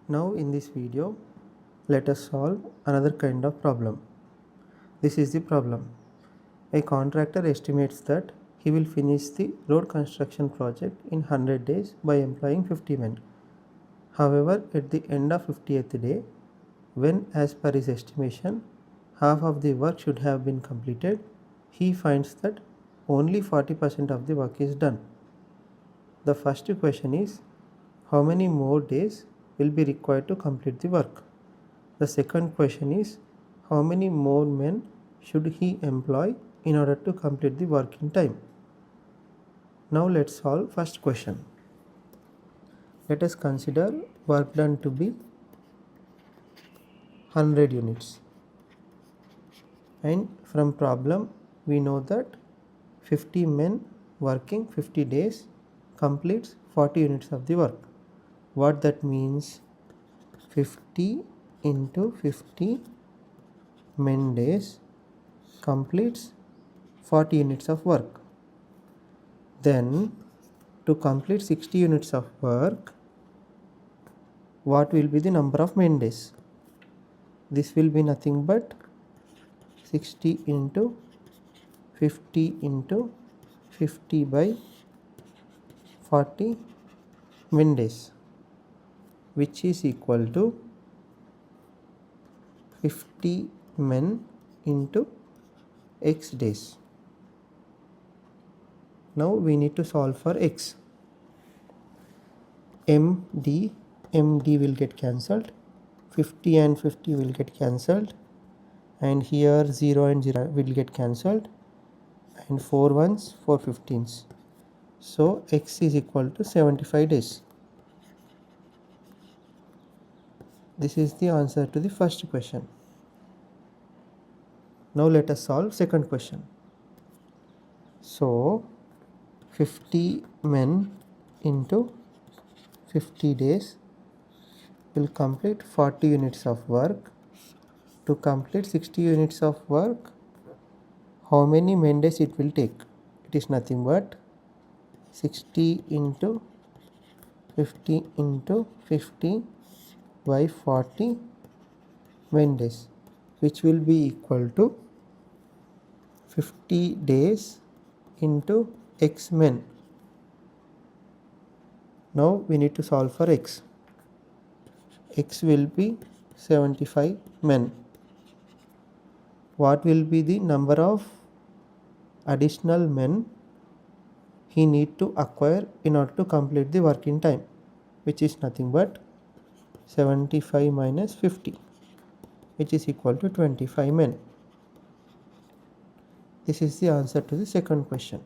Now in this video, let us solve another kind of problem. This is the problem. A contractor estimates that he will finish the road construction project in 100 days by employing 50 men. However, at the end of 50th day, when as per his estimation, half of the work should have been completed, he finds that only 40% of the work is done. The first question is, how many more days will be required to complete the work? The second question is, how many more men should he employ in order to complete the work in time? Now let's solve first question. Let us consider work done to be 100 units. And from problem we know that 50 men working 50 days completes 40 units of the work. What that means? 50 into 50 men days completes 40 units of work. Then to complete 60 units of work, what will be the number of men days? This will be nothing but 60 into 50 into 50 by 40 men days, which is equal to 50 men into x days. Now we need to solve for x. MD will get cancelled, 50 and 50 will get cancelled, and here 0 and 0 will get cancelled, and 4 ones, 4 15s. So x is equal to 75 days. This is the answer to the first question. Now let us solve second question. So 50 men into 50 days will complete 40 units of work. To complete 60 units of work, how many men days it will take? It is nothing but 60 into 50 into 50 by 40 men days, which will be equal to 50 days into x men. Now we need to solve for x. X will be 75 men. What will be the number of additional men he need to acquire in order to complete the work in time, which is nothing but 75 minus 50, which is equal to 25 men. This is the answer to the second question.